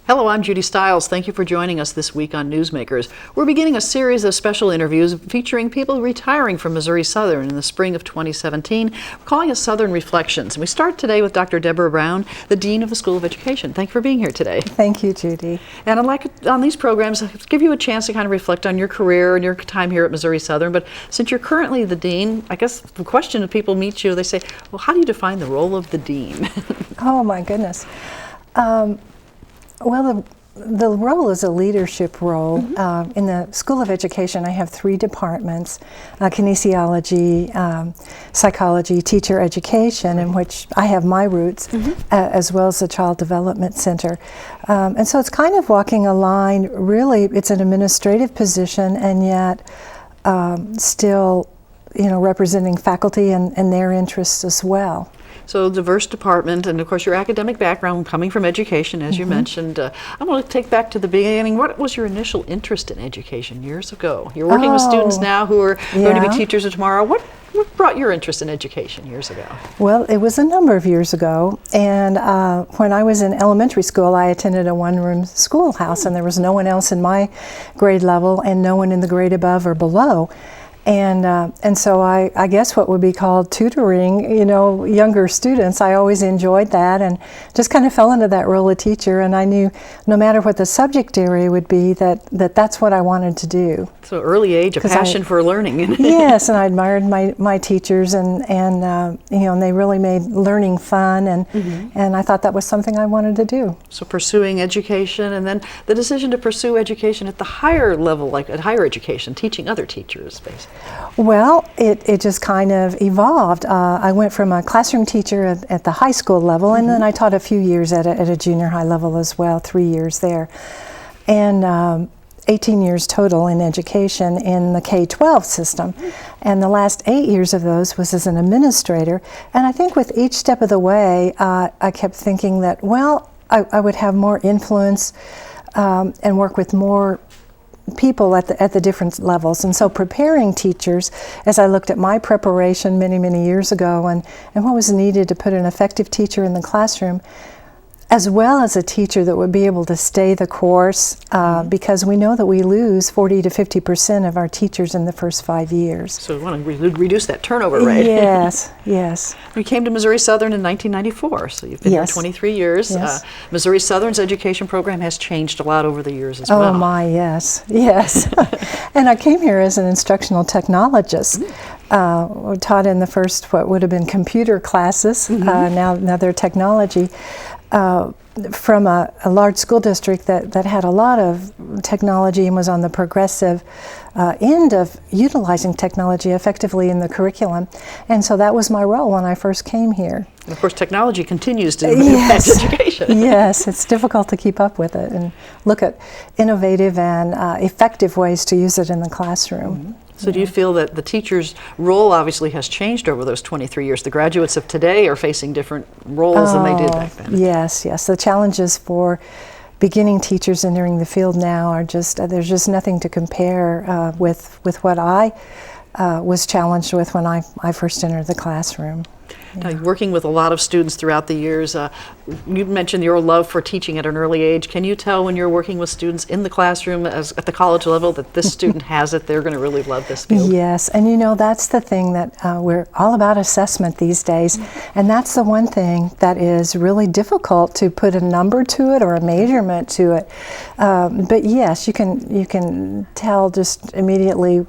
Hello, I'm Judy Stiles. Thank you for joining us this week on Newsmakers. We're beginning a series of special interviews featuring people retiring from Missouri Southern in the spring of 2017. We're calling it Southern Reflections. And we start today with Dr. Deborah Brown, the Dean of the School of Education. Thank you for being here today. Thank you, Judy. And I'd like, on these programs, to give you a chance to kind of reflect on your career and your time here at Missouri Southern. But since you're currently the Dean, I guess the question if people meet you, they say, well, how do you define the role of the Dean? Oh, my goodness. Well, the role is a leadership role. In the School of Education, I have 3 departments, kinesiology, psychology, teacher education, in which I have my roots, as well as the Child Development Center. And so it's kind of walking a line. Really, it's an administrative position, and yet still, representing faculty and their interests as well. So diverse department, and of course your academic background coming from education, as you mentioned. I want to take back to the beginning. What was your initial interest in education years ago? You're working with students now who are going to be teachers of tomorrow. What brought your interest in education years ago? Well, it was a number of years ago, and when I was in elementary school, I attended a one-room schoolhouse, and there was no one else in my grade level and no one in the grade above or below. And so I guess what would be called tutoring, younger students, I always enjoyed that and just kind of fell into that role of teacher. And I knew no matter what the subject area would be, that's what I wanted to do. So early age, a passion for learning. Yes, and I admired my teachers, and they really made learning fun, and I thought that was something I wanted to do. So pursuing education, and then the decision to pursue education at the higher level, like at higher education, teaching other teachers, basically. Well, it just kind of evolved. I went from a classroom teacher at the high school level, and then I taught a few years at a junior high level as well, 3 years there. And 18 years total in education in the K-12 system. And the last 8 years of those was as an administrator. And I think with each step of the way, I kept thinking that, well, I would have more influence and work with more people at the different levels. And so preparing teachers, as I looked at my preparation many years ago and what was needed to put an effective teacher in the classroom, as well as a teacher that would be able to stay the course, because we know that we lose 40 to 50% of our teachers in the first 5 years. So we want to reduce that turnover rate. Yes, yes. You came to Missouri Southern in 1994, so you've been here 23 years. Yes. Missouri Southern's education program has changed a lot over the years as well. Oh my, yes. And I came here as an instructional technologist. Taught in the first, what would have been computer classes, now they're technology. From a large school district that had a lot of technology and was on the progressive end of utilizing technology effectively in the curriculum. And so that was my role when I first came here. And of course, technology continues to impact education. Yes, it's difficult to keep up with it and look at innovative and effective ways to use it in the classroom. So do you feel that the teacher's role obviously has changed over those 23 years? The graduates of today are facing different roles than they did back then. Yes. The challenges for beginning teachers entering the field now are there's just nothing to compare with what I was challenged with when I first entered the classroom. Now, working with a lot of students throughout the years, you mentioned your love for teaching at an early age. Can you tell when you're working with students in the classroom at the college level that this student has it, they're going to really love this field? Yes, and that's the thing that we're all about assessment these days, and that's the one thing that is really difficult to put a number to it or a measurement to it. But yes, you can tell just immediately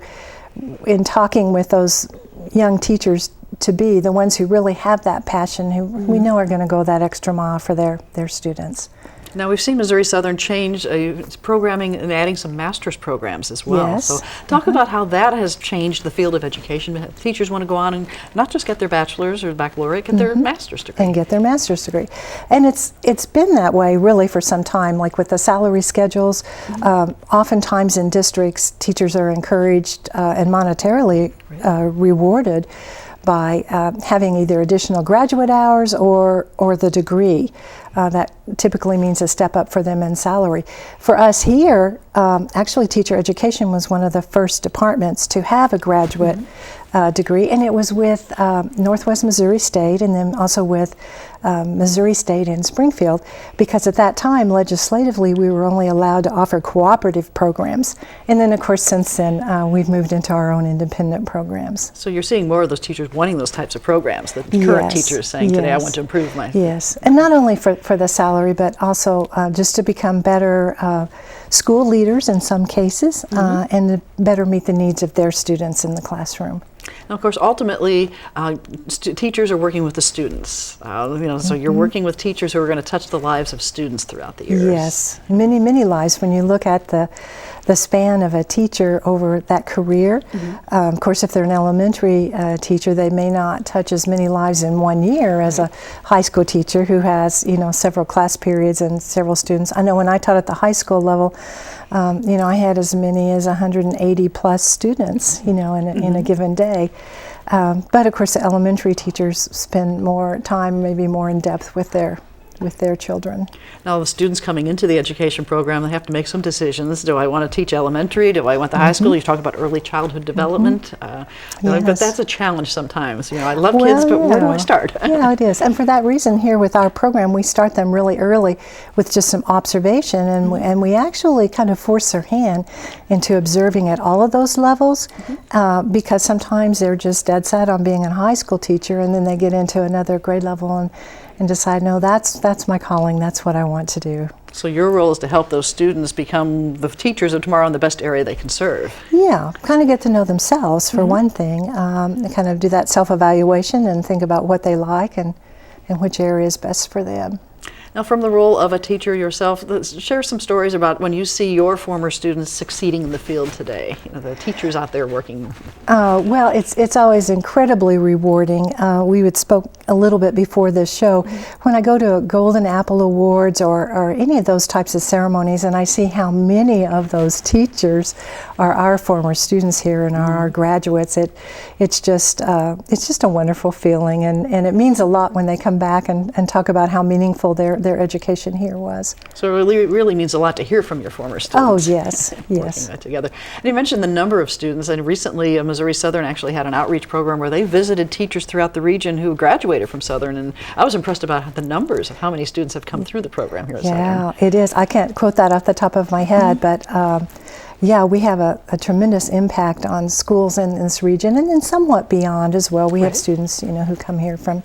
in talking with those young teachers to be the ones who really have that passion, who we know are going to go that extra mile for their students. Now, we've seen Missouri Southern change its programming and adding some master's programs as well. Yes. So talk about how that has changed the field of education. Teachers want to go on and not just get their bachelor's or baccalaureate, get their master's degree. And get their master's degree. And it's been that way really for some time, like with the salary schedules. Oftentimes in districts, teachers are encouraged and monetarily rewarded by having either additional graduate hours or the degree. That typically means a step up for them in salary. For us here, actually teacher education was one of the first departments to have a graduate degree, and it was with Northwest Missouri State, and then also with Missouri State in Springfield, because at that time, legislatively, we were only allowed to offer cooperative programs. And then, of course, since then, we've moved into our own independent programs. So you're seeing more of those teachers wanting those types of programs, the current teachers saying, today I want to improve my... Yes, and not only for the salary, but also just to become better school leaders in some cases, and to better meet the needs of their students in the classroom. Now, of course, ultimately, teachers are working with the students. So you're working with teachers who are going to touch the lives of students throughout the years. Yes, many, many lives. When you look at the span of a teacher over that career, of course, if they're an elementary teacher, they may not touch as many lives in 1 year as a high school teacher who has, several class periods and several students. I know when I taught at the high school level, I had as many as 180 plus students, in a given day. But of course, the elementary teachers spend more time, maybe more in depth with their children. Now, the students coming into the education program, they have to make some decisions. Do I want to teach elementary? Do I want the high school? You talk about early childhood development. But that's a challenge sometimes. I love kids, but where do I start? Yeah, it is. And for that reason, here with our program, we start them really early with just some observation, and we actually kind of force their hand into observing at all of those levels, because sometimes they're just dead set on being a high school teacher, and then they get into another grade level and decide, no, that's my calling, that's what I want to do. So your role is to help those students become the teachers of tomorrow in the best area they can serve. Yeah, kind of get to know themselves for one thing, and kind of do that self-evaluation and think about what they like and which area is best for them. Now, from the role of a teacher yourself, share some stories about when you see your former students succeeding in the field today, the teachers out there working. Well, it's always incredibly rewarding. We spoke a little bit before this show. When I go to Golden Apple Awards or any of those types of ceremonies, and I see how many of those teachers are our former students here and are our graduates, it's just a wonderful feeling, and it means a lot when they come back and talk about how meaningful their education here was. So it really means a lot to hear from your former students. Oh, yes, yes. Working that together. And you mentioned the number of students, and recently Missouri Southern actually had an outreach program where they visited teachers throughout the region who graduated from Southern, and I was impressed about the numbers of how many students have come through the program here at Southern. Yeah, it is. I can't quote that off the top of my head, but yeah, we have a tremendous impact on schools in this region, and then somewhat beyond as well. We have students, who come here from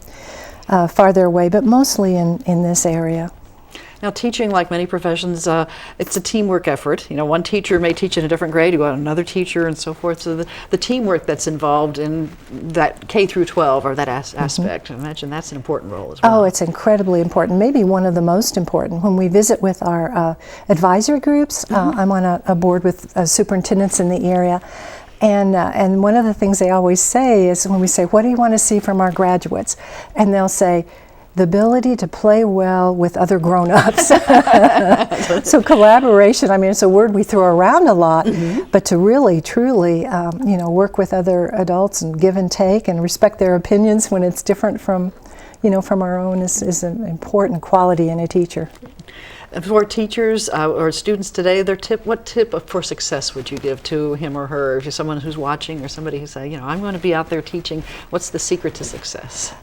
farther away, but mostly in this area. Now, teaching, like many professions, it's a teamwork effort. One teacher may teach in a different grade, you got another teacher, and so forth. So the teamwork that's involved in that K through 12 or that aspect, I imagine that's an important role as well. Oh, it's incredibly important. Maybe one of the most important. When we visit with our advisory groups, I'm on a board with superintendents in the area. And one of the things they always say is when we say, what do you want to see from our graduates? And they'll say, the ability to play well with other grown-ups. So collaboration, it's a word we throw around a lot, but to really, truly, work with other adults and give and take and respect their opinions when it's different from our own is an important quality in a teacher. For teachers or students today, what tip for success would you give to him or her? If you're someone who's watching or somebody who's saying, I'm going to be out there teaching, what's the secret to success?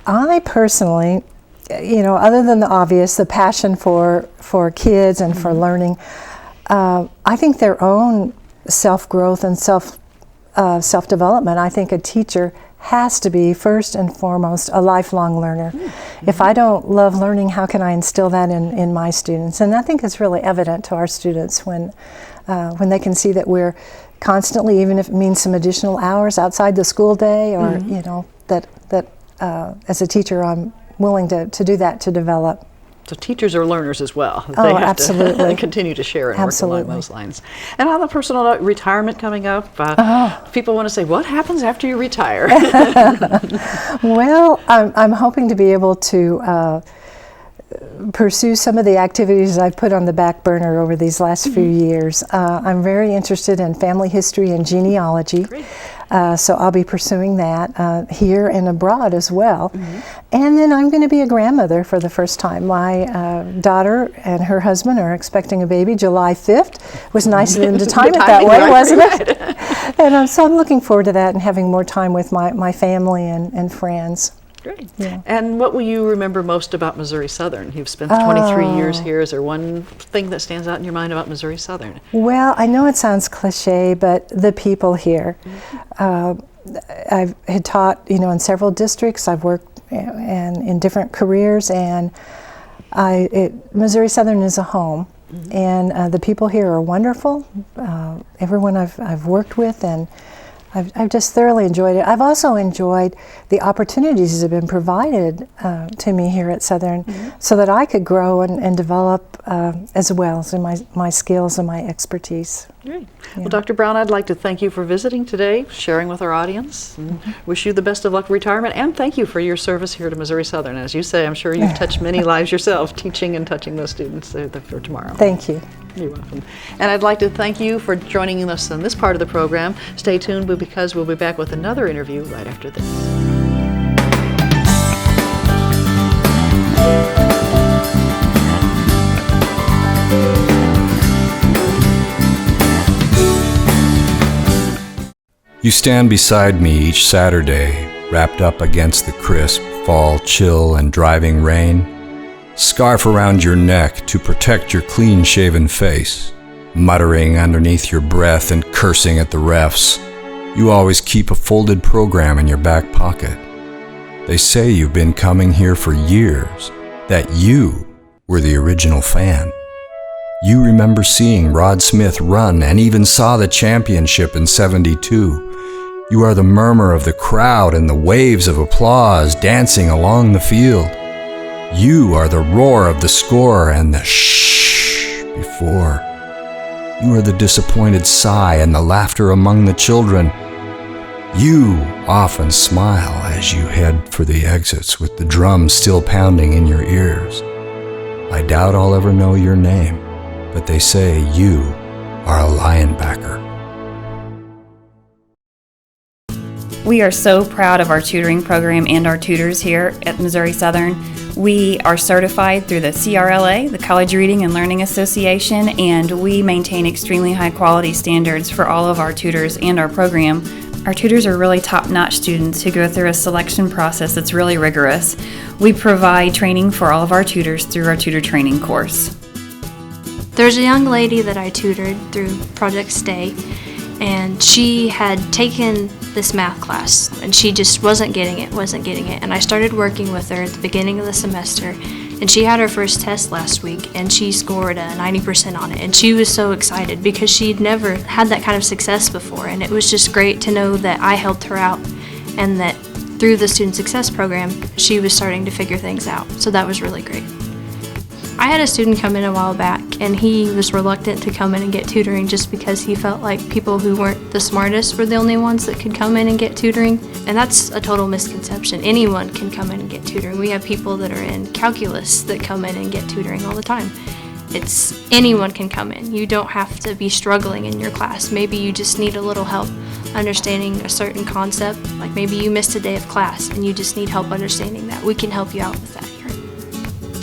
I personally, other than the obvious, the passion for kids and for learning, I think their own self-growth and self-development. I think a teacher has to be first and foremost a lifelong learner. If I don't love learning, how can I instill that in my students? And I think it's really evident to our students when they can see that we're constantly, even if it means some additional hours outside the school day, or that as a teacher I'm willing to do that to develop. So teachers are learners as well. They have absolutely. To continue to share and work along those lines. And on the personal note, retirement coming up, people want to say, what happens after you retire? Well, I'm hoping to be able to pursue some of the activities I've put on the back burner over these last few years. I'm very interested in family history and genealogy. So I'll be pursuing that here and abroad as well. And then I'm going to be a grandmother for the first time. My daughter and her husband are expecting a baby July 5th. It was nice of them to time it that way, right, wasn't it? And so I'm looking forward to that and having more time with my family and friends. Great. Yeah. And what will you remember most about Missouri Southern? You've spent 23 years here. Is there one thing that stands out in your mind about Missouri Southern? Well, I know it sounds cliche, but the people here. I've had taught, in several districts. I've worked in different careers, and Missouri Southern is a home. And the people here are wonderful. Everyone I've worked with, and I've just thoroughly enjoyed it. I've also enjoyed the opportunities that have been provided to me here at Southern, so that I could grow and develop as well as in my skills and my expertise. Great. Well, Dr. Brown, I'd like to thank you for visiting today, sharing with our audience, and wish you the best of luck in retirement, and thank you for your service here to Missouri Southern. As you say, I'm sure you've touched many lives yourself, teaching and touching those students for tomorrow. Thank you. You're welcome. And I'd like to thank you for joining us in this part of the program. Stay tuned because we'll be back with another interview right after this. You stand beside me each Saturday, wrapped up against the crisp fall chill and driving rain. Scarf around your neck to protect your clean-shaven face, muttering underneath your breath and cursing at the refs. You always keep a folded program in your back pocket. They say you've been coming here for years, that you were the original fan. You remember seeing Rod Smith run and even saw the championship in '72. You are the murmur of the crowd and the waves of applause dancing along the field. You are the roar of the score and the shh before. You are the disappointed sigh and the laughter among the children. You often smile as you head for the exits with the drums still pounding in your ears. I doubt I'll ever know your name, but they say you are a linebacker. We are so proud of our tutoring program and our tutors here at Missouri Southern. We are certified through the CRLA, the College Reading and Learning Association, and we maintain extremely high quality standards for all of our tutors and our program. Our tutors are really top-notch students who go through a selection process that's really rigorous. We provide training for all of our tutors through our tutor training course. There's a young lady that I tutored through Project Stay, and she had taken this math class and she just wasn't getting it. And I started working with her at the beginning of the semester, and she had her first test last week and she scored a 90% on it, and she was so excited because she'd never had that kind of success before, and it was just great to know that I helped her out and that through the Student Success Program she was starting to figure things out. So that was really great. I had a student come in a while back, and he was reluctant to come in and get tutoring just because he felt like people who weren't the smartest were the only ones that could come in and get tutoring. And that's a total misconception. Anyone can come in and get tutoring. We have people that are in calculus that come in and get tutoring all the time. Anyone can come in. You don't have to be struggling in your class. Maybe you just need a little help understanding a certain concept. Like maybe you missed a day of class and you just need help understanding that. We can help you out with that here.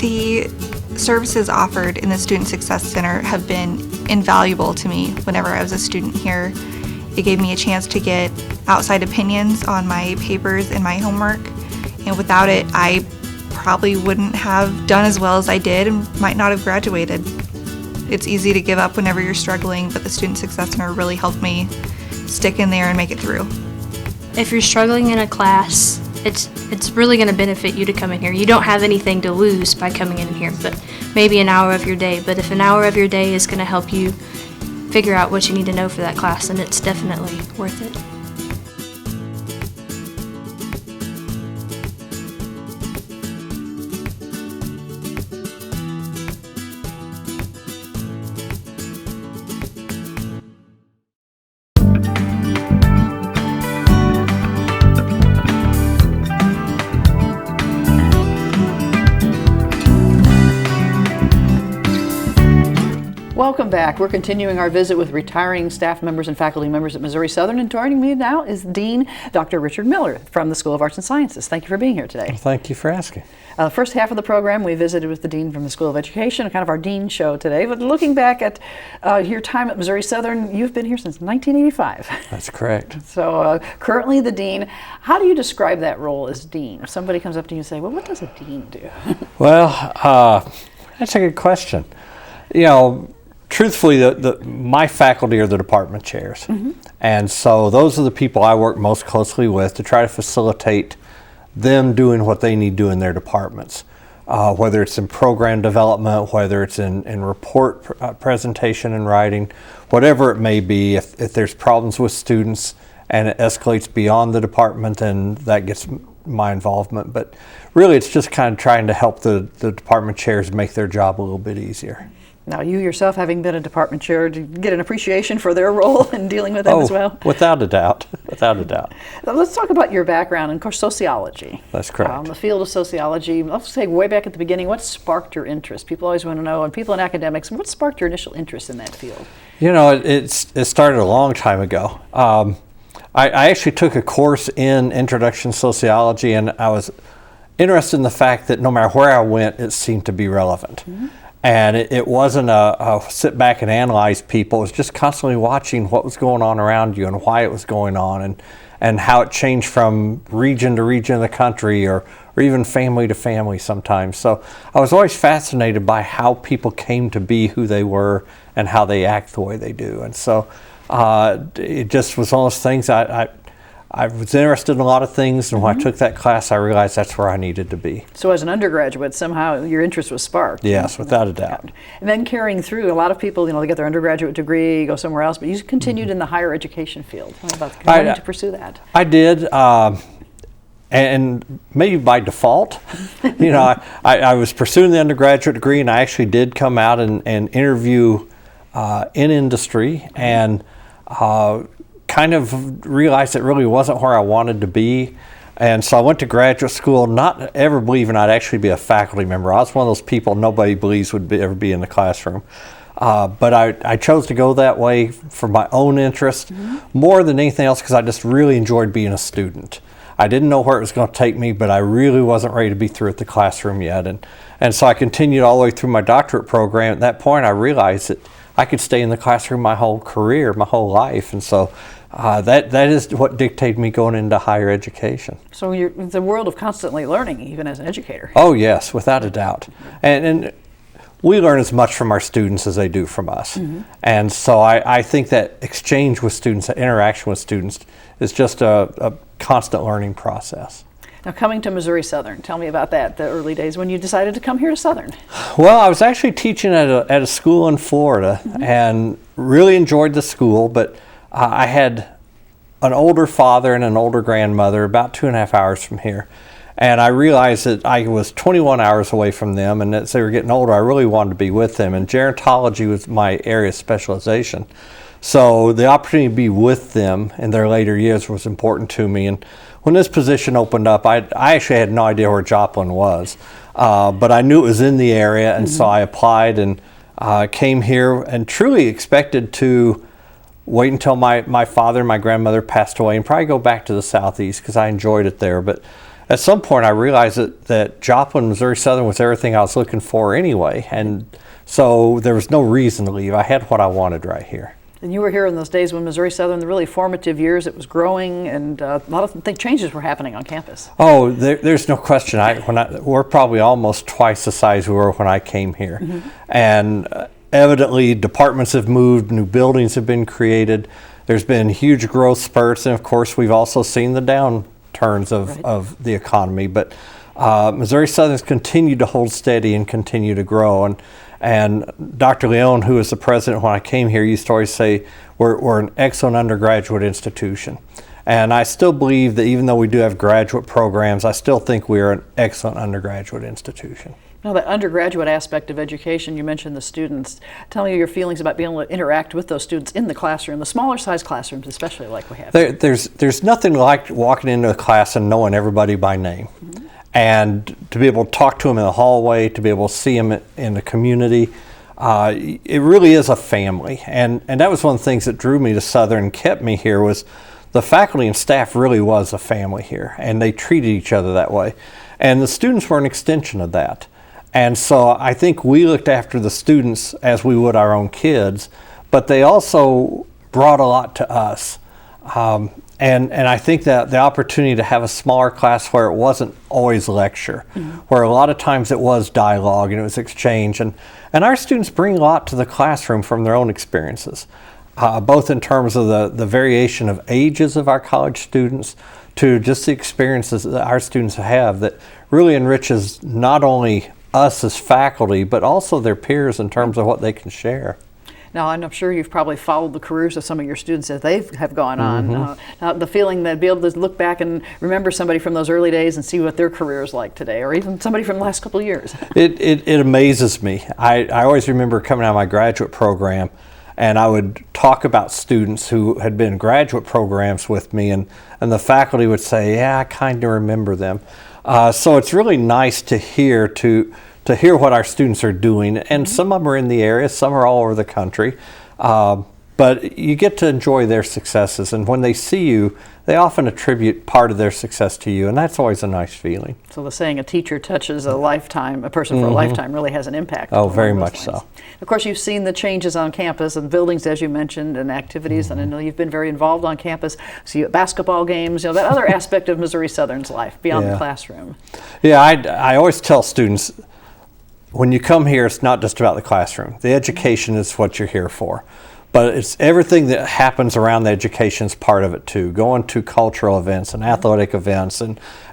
The services offered in the Student Success Center have been invaluable to me whenever I was a student here. It gave me a chance to get outside opinions on my papers and my homework, and without it I probably wouldn't have done as well as I did and might not have graduated. It's easy to give up whenever you're struggling, but the Student Success Center really helped me stick in there and make it through. If you're struggling in a class, it's really going to benefit you to come in here. You don't have anything to lose by coming in here, but maybe an hour of your day. But if an hour of your day is going to help you figure out what you need to know for that class, then it's definitely worth it. Welcome back. We're continuing our visit with retiring staff members and faculty members at Missouri Southern, and joining me now is Dean Dr. Richard Miller from the School of Arts and Sciences. Thank you for being here today. Well, thank you for asking. The first half of the program, we visited with the Dean from the School of Education, kind of our Dean show today. But looking back at your time at Missouri Southern, you've been here since 1985. That's correct. So currently the Dean. How do you describe that role as Dean? If somebody comes up to you and say, well, what does a Dean do? Well, that's a good question. You know, truthfully, my faculty are the department chairs. And so those are the people I work most closely with to try to facilitate them doing what they need to do in their departments. Whether it's in program development, whether it's in report presentation and writing, whatever it may be. If there's problems with students and it escalates beyond the department, then that gets my involvement. But really, it's just kind of trying to help the department chairs make their job a little bit easier. Now, you yourself, having been a department chair, do you get an appreciation for their role in dealing with them as well? Without a doubt. Without a doubt. Now, let's talk about your background in, of course, sociology. That's correct. The field of sociology, let's say way back at the beginning, what sparked your interest? People always want to know, and people in academics, what sparked your initial interest in that field? You know, it started a long time ago. I actually took a course in Introduction to Sociology, and I was interested in the fact that no matter where I went, it seemed to be relevant. And it wasn't a sit back and analyze people. It was just constantly watching what was going on around you and why it was going on, and how it changed from region to region of the country, or even family to family sometimes. So I was always fascinated by how people came to be who they were and how they act the way they do. And so it just was one of those things. I was interested in a lot of things, and when I took that class, I realized that's where I needed to be. So as an undergraduate, somehow your interest was sparked. Yes, without a doubt. And then carrying through, a lot of people, they get their undergraduate degree, go somewhere else, but you continued in the higher education field. How about continuing to pursue that? I did, and maybe by default. I was pursuing the undergraduate degree, and I actually did come out and interview in industry, and kind of realized it really wasn't where I wanted to be. And so I went to graduate school, not ever believing I'd actually be a faculty member. I was one of those people nobody believes would ever be in the classroom. But I chose to go that way for my own interest, more than anything else, because I just really enjoyed being a student. I didn't know where it was going to take me, but I really wasn't ready to be through at the classroom yet. And so I continued all the way through my doctorate program. At that point, I realized that I could stay in the classroom my whole career, my whole life. And so that is what dictated me going into higher education. So you're in the world of constantly learning, even as an educator. Oh yes, without a doubt. And we learn as much from our students as they do from us. And so I think that exchange with students, that interaction with students, is just a constant learning process. Now, coming to Missouri Southern, tell me about that, the early days when you decided to come here to Southern. Well, I was actually teaching at a school in Florida, and really enjoyed the school, but I had an older father and an older grandmother about 2.5 hours from here. And I realized that I was 21 hours away from them, and as they were getting older, I really wanted to be with them. And gerontology was my area of specialization. So the opportunity to be with them in their later years was important to me. And when this position opened up, I actually had no idea where Joplin was, but I knew it was in the area, and so I applied and came here, and truly expected to wait until my father and my grandmother passed away and probably go back to the Southeast because I enjoyed it there. But at some point I realized that Joplin, Missouri Southern was everything I was looking for anyway, and so there was no reason to leave. I had what I wanted right here. And you were here in those days when Missouri Southern, the really formative years, it was growing, and a lot of changes were happening on campus. Oh, there's no question. We're probably almost twice the size we were when I came here. And evidently departments have moved, new buildings have been created, there's been huge growth spurts, and of course we've also seen the downturns of the economy. But Missouri Southern's continued to hold steady and continue to grow. And Dr. Leone, who was the president when I came here, used to always say, we're an excellent undergraduate institution. And I still believe that even though we do have graduate programs, I still think we are an excellent undergraduate institution. Now, the undergraduate aspect of education, you mentioned the students. Tell me your feelings about being able to interact with those students in the classroom, the smaller size classrooms especially like we have. There's nothing like walking into a class and knowing everybody by name. And to be able to talk to them in the hallway, to be able to see them in the community, it really is a family. And that was one of the things that drew me to Southern and kept me here, was the faculty and staff really was a family here, and they treated each other that way. And the students were an extension of that. And so I think we looked after the students as we would our own kids, but they also brought a lot to us. And I think that the opportunity to have a smaller class where it wasn't always lecture, where a lot of times it was dialogue and it was exchange. And our students bring a lot to the classroom from their own experiences, both in terms of the variation of ages of our college students to just the experiences that our students have that really enriches not only us as faculty, but also their peers in terms of what they can share. Now, I'm sure you've probably followed the careers of some of your students as they have gone on. Now, the feeling that be able to look back and remember somebody from those early days and see what their career is like today, or even somebody from the last couple of years. It amazes me. I always remember coming out of my graduate program, and I would talk about students who had been in graduate programs with me, and the faculty would say, yeah, I kind of remember them. So it's really nice to hear what our students are doing, and some of them are in the area, some are all over the country, but you get to enjoy their successes, and when they see you, they often attribute part of their success to you, and that's always a nice feeling. So the saying, a teacher touches a lifetime, a person for a lifetime, really has an impact. Oh, very much so. Of course, you've seen the changes on campus and buildings, as you mentioned, and activities, and I know you've been very involved on campus. See you at basketball games, that other aspect of Missouri Southern's life beyond the classroom. Yeah, I always tell students, when you come here, it's not just about the classroom. The education is what you're here for. But it's everything that happens around the education is part of it too. Going to cultural events and athletic events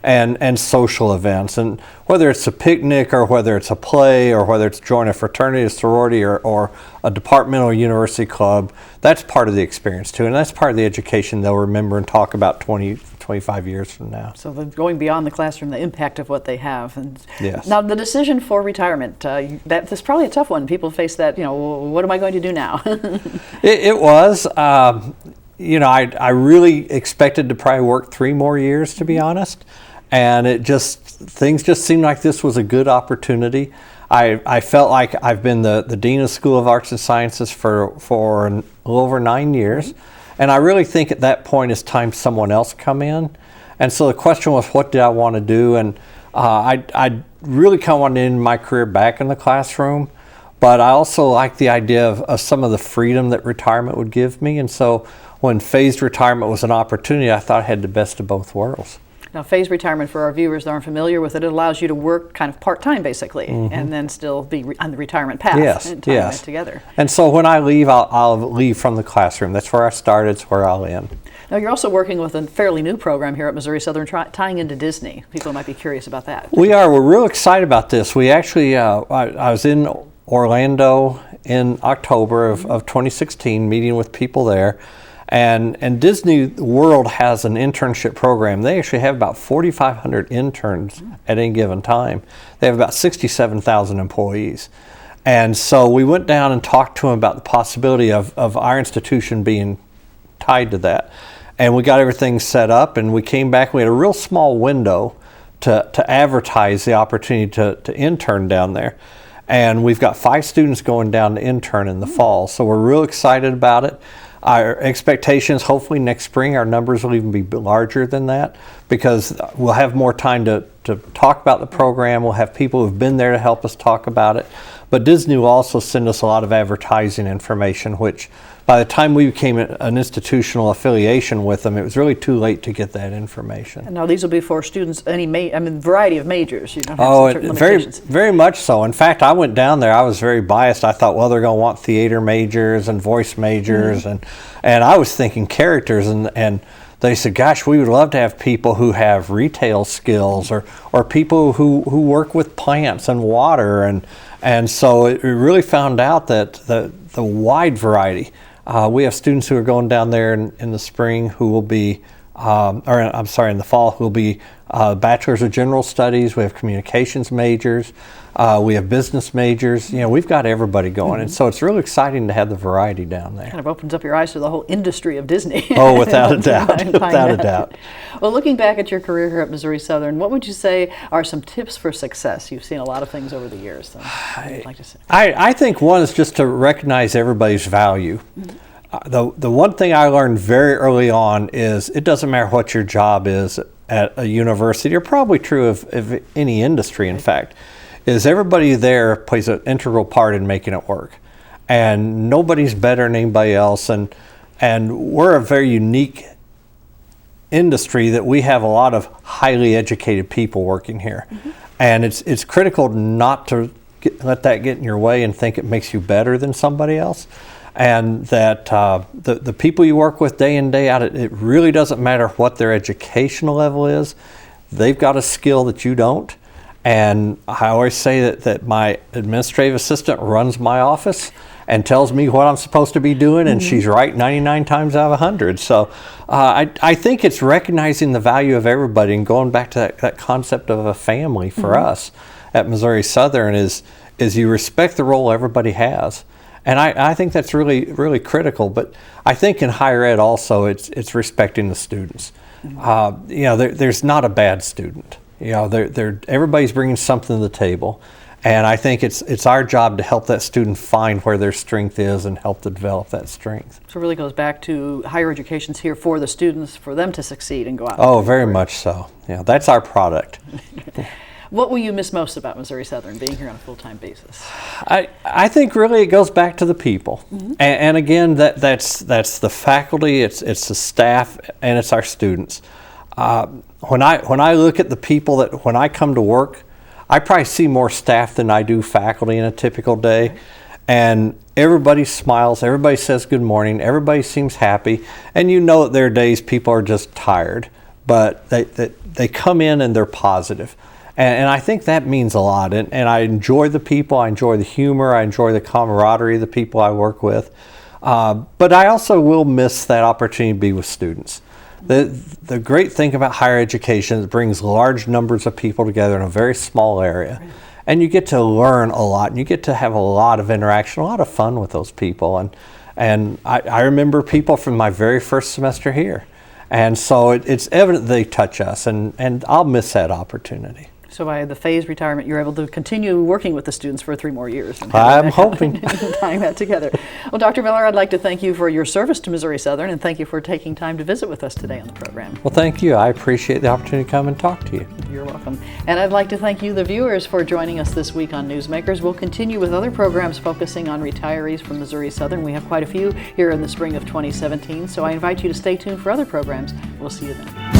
and social events. And whether it's a picnic or whether it's a play or whether it's joining a fraternity, a sorority, or a departmental university club, that's part of the experience too. And that's part of the education they'll remember and talk about 25 years from now. So going beyond the classroom, the impact of what they have. And yes. Now the decision for retirement, that's probably a tough one. People face that, what am I going to do now? It was. I really expected to probably work 3 more years, to be honest. And things just seemed like this was a good opportunity. I felt like I've been the Dean of School of Arts and Sciences for a little over 9 years. And I really think at that point it's time someone else come in. And so the question was, what did I want to do? And I really kind of wanted to end my career back in the classroom. But I also like the idea of some of the freedom that retirement would give me. And so when phased retirement was an opportunity, I thought I had the best of both worlds. Now, phased retirement, for our viewers that aren't familiar with it, it allows you to work kind of part-time, basically, and then still be on the retirement path and tying it together. And so when I leave, I'll leave from the classroom. That's where I started. It's where I'll end. Now, you're also working with a fairly new program here at Missouri Southern, tying into Disney. People might be curious about that. We are. We're real excited about this. We actually, I was in Orlando in October of 2016, meeting with people there. And Disney World has an internship program. They actually have about 4,500 interns at any given time. They have about 67,000 employees. And so we went down and talked to them about the possibility of our institution being tied to that. And we got everything set up, and we came back. We had a real small window to advertise the opportunity to intern down there. And we've got 5 students going down to intern in the fall. So we're real excited about it. Our expectations, hopefully next spring, our numbers will even be larger than that, because we'll have more time to talk about the program. We'll have people who've been there to help us talk about it. But Disney will also send us a lot of advertising information, which by the time we became an institutional affiliation with them, it was really too late to get that information. And now these will be for students, variety of majors. You don't have certain limitations. Very much so. In fact, I went down there, I was very biased. I thought, well, they're going to want theater majors and voice majors, and I was thinking characters, and they said, gosh, we would love to have people who have retail skills or people who work with plants and water, and so it really found out that the wide variety. We have students who are going down there in the spring who will be or I'm sorry, in the fall, we'll be bachelors of general studies. We have communications majors. We have business majors. You know, we've got everybody going, and so it's really exciting to have the variety down there. Kind of opens up your eyes to the whole industry of Disney. Oh, without a doubt, without a doubt. Well, looking back at your career here at Missouri Southern, what would you say are some tips for success? You've seen a lot of things over the years. So what would you like to say? I think one is just to recognize everybody's value. The one thing I learned very early on is it doesn't matter what your job is at a university, or probably true of any industry, in fact, is everybody there plays an integral part in making it work. And nobody's better than anybody else. And we're a very unique industry that we have a lot of highly educated people working here. And it's critical not to let that get in your way and think it makes you better than somebody else. And that the people you work with day in, day out, it really doesn't matter what their educational level is. They've got a skill that you don't. And I always say that my administrative assistant runs my office and tells me what I'm supposed to be doing, and she's right 99 times out of 100. So I think it's recognizing the value of everybody and going back to that concept of a family for us at Missouri Southern is you respect the role everybody has. And I think that's really, really critical. But I think in higher ed also, it's respecting the students. You know, there's not a bad student. You know, everybody's bringing something to the table. And I think it's our job to help that student find where their strength is and help to develop that strength. So it really goes back to higher education's here for the students, for them to succeed and go out. Oh, very much so. Yeah, that's our product. What will you miss most about Missouri Southern, being here on a full-time basis? I think really it goes back to the people. And again, that's the faculty, it's the staff, and it's our students. When I look at the people that when I come to work, I probably see more staff than I do faculty in a typical day. And everybody smiles, everybody says good morning, everybody seems happy. And you know that there are days people are just tired, but they come in and they're positive. And I think that means a lot. And I enjoy the people, I enjoy the humor, I enjoy the camaraderie of the people I work with. But I also will miss that opportunity to be with students. The great thing about higher education is it brings large numbers of people together in a very small area. And you get to learn a lot, and you get to have a lot of interaction, a lot of fun with those people. And I remember people from my very first semester here. And so it's evident they touch us, and I'll miss that opportunity. So by the phased retirement, you're able to continue working with the students for 3 more years. I'm hoping. Tying that together. Well, Dr. Miller, I'd like to thank you for your service to Missouri Southern, and thank you for taking time to visit with us today on the program. Well, thank you. I appreciate the opportunity to come and talk to you. You're welcome. And I'd like to thank you, the viewers, for joining us this week on Newsmakers. We'll continue with other programs focusing on retirees from Missouri Southern. We have quite a few here in the spring of 2017, so I invite you to stay tuned for other programs. We'll see you then.